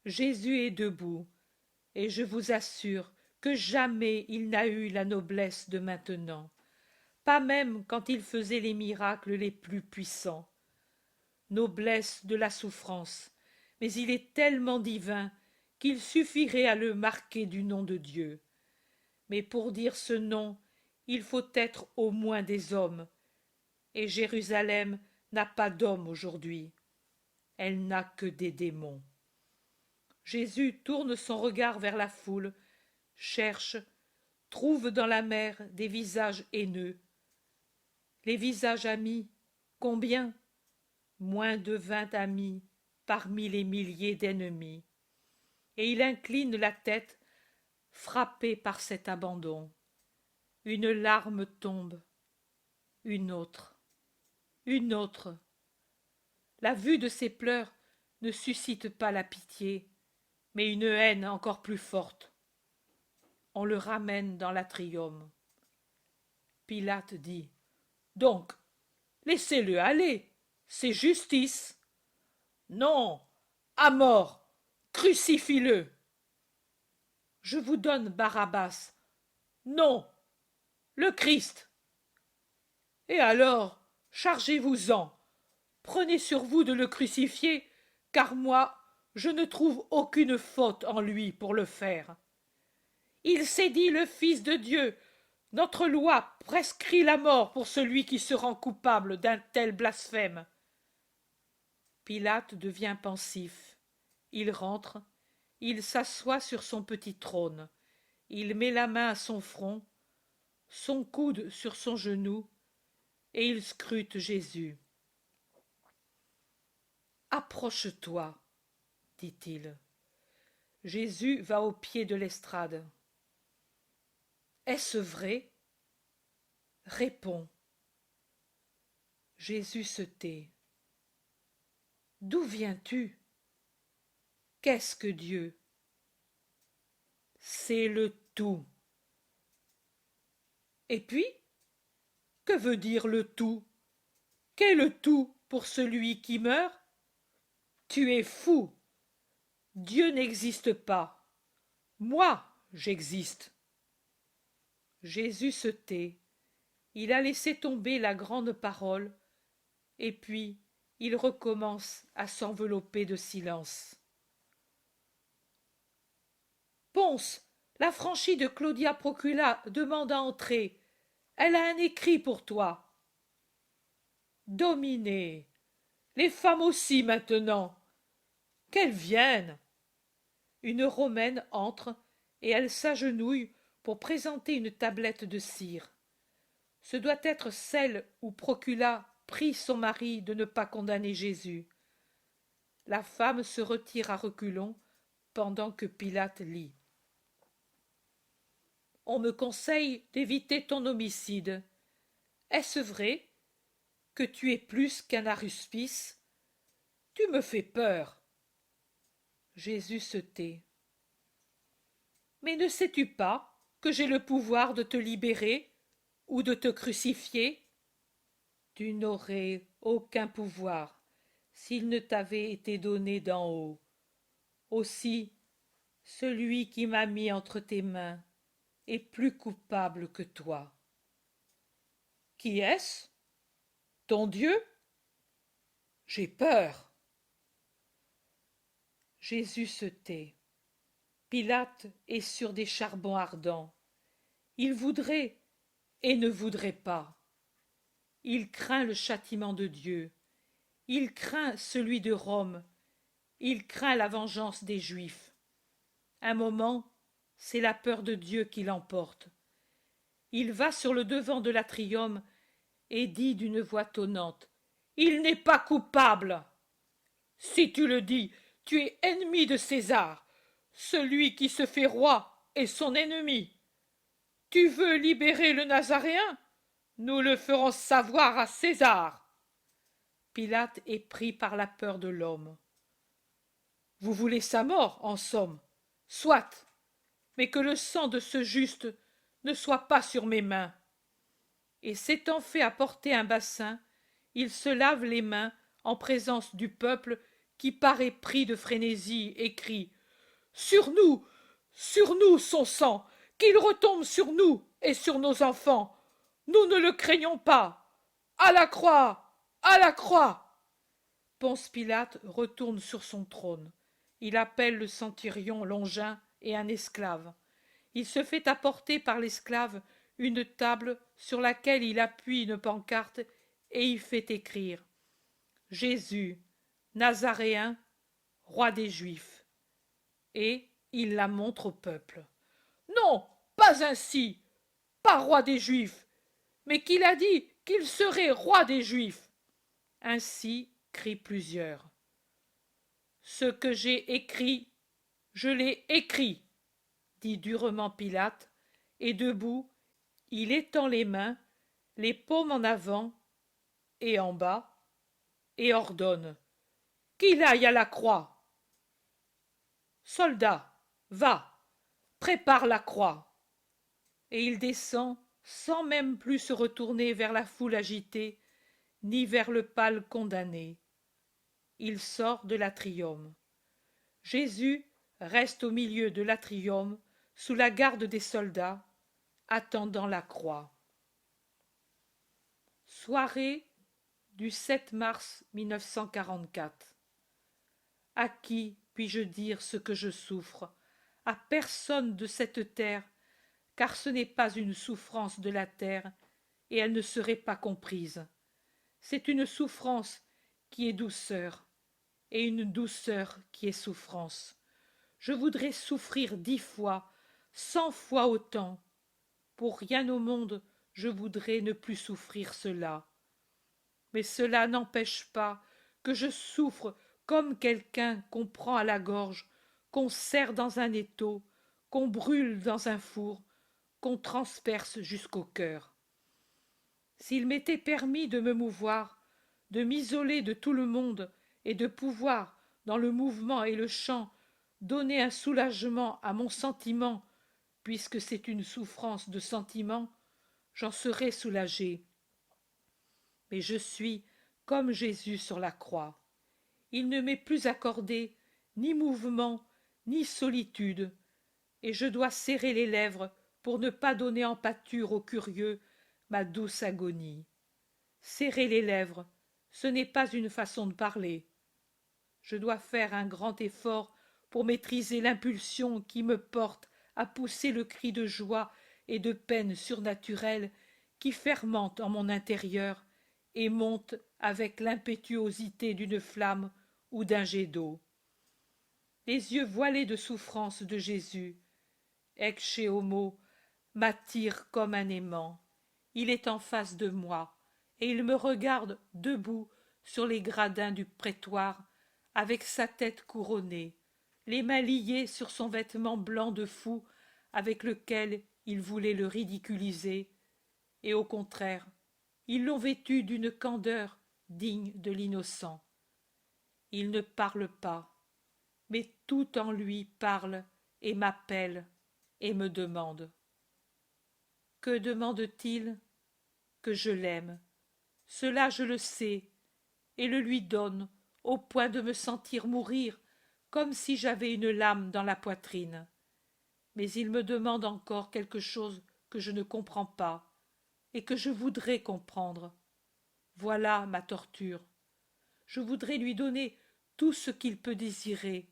Jésus est debout, et je vous assure que jamais il n'a eu la noblesse de maintenant, pas même quand il faisait les miracles les plus puissants. Noblesse de la souffrance, mais il est tellement divin qu'il suffirait à le marquer du nom de Dieu. Mais pour dire ce nom, il faut être au moins des hommes, et Jérusalem n'a pas d'hommes aujourd'hui. Elle n'a que des démons. Jésus tourne son regard vers la foule, cherche, trouve dans la mer des visages haineux. Les visages amis, combien? Moins de 20 amis parmi les milliers d'ennemis. Et il incline la tête, frappé par cet abandon. Une larme tombe, une autre, une autre. La vue de ses pleurs ne suscite pas la pitié, mais une haine encore plus forte. On le ramène dans l'atrium. Pilate dit: donc, laissez-le aller, c'est justice. Non, à mort, crucifie-le. Je vous donne Barabbas. Non, le Christ. Et alors, chargez-vous-en, prenez sur vous de le crucifier, car moi, je ne trouve aucune faute en lui pour le faire. Il s'est dit le Fils de Dieu. Notre loi prescrit la mort pour celui qui se rend coupable d'un tel blasphème. Pilate devient pensif. Il rentre, il s'assoit sur son petit trône, il met la main à son front, son coude sur son genou, et il scrute Jésus. Approche-toi, dit-il. Jésus va au pied de l'estrade. Est-ce vrai? Réponds. Jésus se tait. D'où viens-tu? Qu'est-ce que Dieu? C'est le tout. Et puis, que veut dire le tout? Qu'est le tout pour celui qui meurt? Tu es fou. Dieu n'existe pas. Moi, j'existe. Jésus se tait. Il a laissé tomber la grande parole, et puis il recommence à s'envelopper de silence. Ponce, l'affranchie de Claudia Procula demande à entrer. Elle a un écrit pour toi. Dominé, les femmes aussi maintenant. Qu'elles viennent. Une Romaine entre et elle s'agenouille pour présenter une tablette de cire. Ce doit être celle où Procula prie son mari de ne pas condamner Jésus. La femme se retire à reculons pendant que Pilate lit. On me conseille d'éviter ton homicide. Est-ce vrai que tu es plus qu'un aruspice? Tu me fais peur. Jésus se tait. Mais ne sais-tu pas que j'ai le pouvoir de te libérer ou de te crucifier? Tu n'aurais aucun pouvoir s'il ne t'avait été donné d'en haut. Aussi, celui qui m'a mis entre tes mains est plus coupable que toi. Qui est-ce? Ton Dieu? J'ai peur. Jésus se tait. Pilate est sur des charbons ardents. Il voudrait et ne voudrait pas. Il craint le châtiment de Dieu. Il craint celui de Rome. Il craint la vengeance des Juifs. Un moment, c'est la peur de Dieu qui l'emporte. Il va sur le devant de l'atrium et dit d'une voix tonnante: Il n'est pas coupable. Si tu le dis, tu es ennemi de César. Celui qui se fait roi est son ennemi. Tu veux libérer le Nazaréen? Nous le ferons savoir à César. Pilate est pris par la peur de l'homme. Vous voulez sa mort, en somme. Soit, mais que le sang de ce juste ne soit pas sur mes mains. Et s'étant fait apporter un bassin, il se lave les mains en présence du peuple qui paraît pris de frénésie et crie: sur nous son sang, qu'il retombe sur nous et sur nos enfants. Nous ne le craignons pas. À la croix, à la croix. Ponce Pilate retourne sur son trône. Il appelle le centurion Longin et un esclave. Il se fait apporter par l'esclave une table sur laquelle il appuie une pancarte et y fait écrire Jésus, Nazaréen, roi des Juifs. Et il la montre au peuple. Non, pas ainsi, pas roi des Juifs, mais qu'il a dit qu'il serait roi des Juifs. Ainsi crient plusieurs. Ce que j'ai écrit, je l'ai écrit, dit durement Pilate, et debout, il étend les mains, les paumes en avant et en bas, et ordonne qu'il aille à la croix. Soldat, va, prépare la croix. Et il descend sans même plus se retourner vers la foule agitée, ni vers le pâle condamné. Il sort de l'atrium. Jésus reste au milieu de l'atrium, sous la garde des soldats, attendant la croix. Soirée du 7 mars 1944. À qui puis-je dire ce que je souffre? À personne de cette terre, car ce n'est pas une souffrance de la terre, et elle ne serait pas comprise. C'est une souffrance qui est douceur, et une douceur qui est souffrance. Je voudrais souffrir 10 fois, 100 fois autant. Pour rien au monde je voudrais ne plus souffrir cela. Mais cela n'empêche pas que je souffre comme quelqu'un qu'on prend à la gorge, qu'on serre dans un étau, qu'on brûle dans un four, qu'on transperce jusqu'au cœur. S'il m'était permis de me mouvoir, de m'isoler de tout le monde et de pouvoir, dans le mouvement et le chant, donner un soulagement à mon sentiment, puisque c'est une souffrance de sentiment, j'en serais soulagé. Mais je suis comme Jésus sur la croix. Il ne m'est plus accordé ni mouvement, ni solitude, et je dois serrer les lèvres pour ne pas donner en pâture aux curieux ma douce agonie. Serrer les lèvres, ce n'est pas une façon de parler. Je dois faire un grand effort pour maîtriser l'impulsion qui me porte à pousser le cri de joie et de peine surnaturelle qui fermente en mon intérieur et monte avec l'impétuosité d'une flamme ou d'un jet d'eau. Les yeux voilés de souffrance de Jésus, ecce homo, m'attirent comme un aimant. Il est en face de moi, et il me regarde debout sur les gradins du prétoire, avec sa tête couronnée, les mains liées sur son vêtement blanc de fou avec lequel il voulait le ridiculiser, et au contraire, ils l'ont vêtu d'une candeur digne de l'innocent. Il ne parle pas, mais tout en lui parle et m'appelle et me demande. Que demande-t-il? Que je l'aime. Cela je le sais, et le lui donne, au point de me sentir mourir, comme si j'avais une lame dans la poitrine. Mais il me demande encore quelque chose que je ne comprends pas, et que je voudrais comprendre. Voilà ma torture. Je voudrais lui donner tout ce qu'il peut désirer,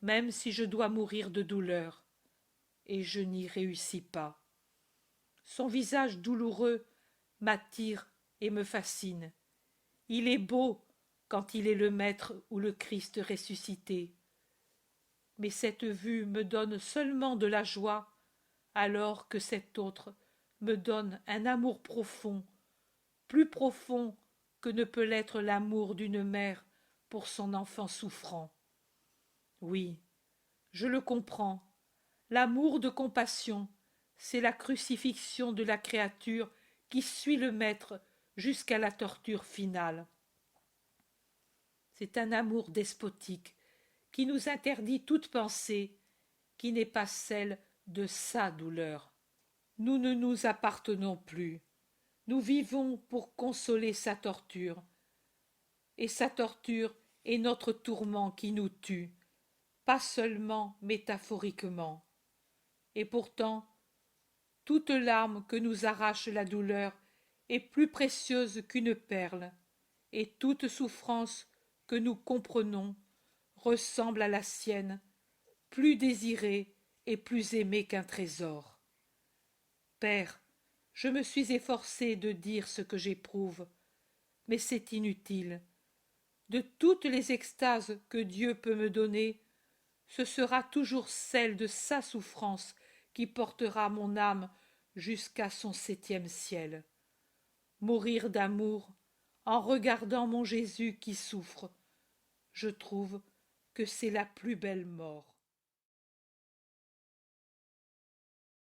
même si je dois mourir de douleur, et je n'y réussis pas. Son visage douloureux m'attire et me fascine. Il est beau quand il est le Maître ou le Christ ressuscité. Mais cette vue me donne seulement de la joie, alors que cet autre me donne un amour profond, plus profond que ne peut l'être l'amour d'une mère pour son enfant souffrant. Oui, je le comprends. L'amour de compassion, c'est la crucifixion de la créature qui suit le Maître jusqu'à la torture finale. C'est un amour despotique qui nous interdit toute pensée qui n'est pas celle de sa douleur. Nous ne nous appartenons plus. Nous vivons pour consoler sa torture. Et sa torture est notre tourment qui nous tue, pas seulement métaphoriquement. Et pourtant, toute larme que nous arrache la douleur est plus précieuse qu'une perle, et toute souffrance que nous comprenons ressemble à la sienne, plus désirée et plus aimée qu'un trésor. Père, je me suis efforcée de dire ce que j'éprouve, mais c'est inutile. De toutes les extases que Dieu peut me donner, ce sera toujours celle de sa souffrance qui portera mon âme jusqu'à son septième ciel. Mourir d'amour en regardant mon Jésus qui souffre, je trouve que c'est la plus belle mort.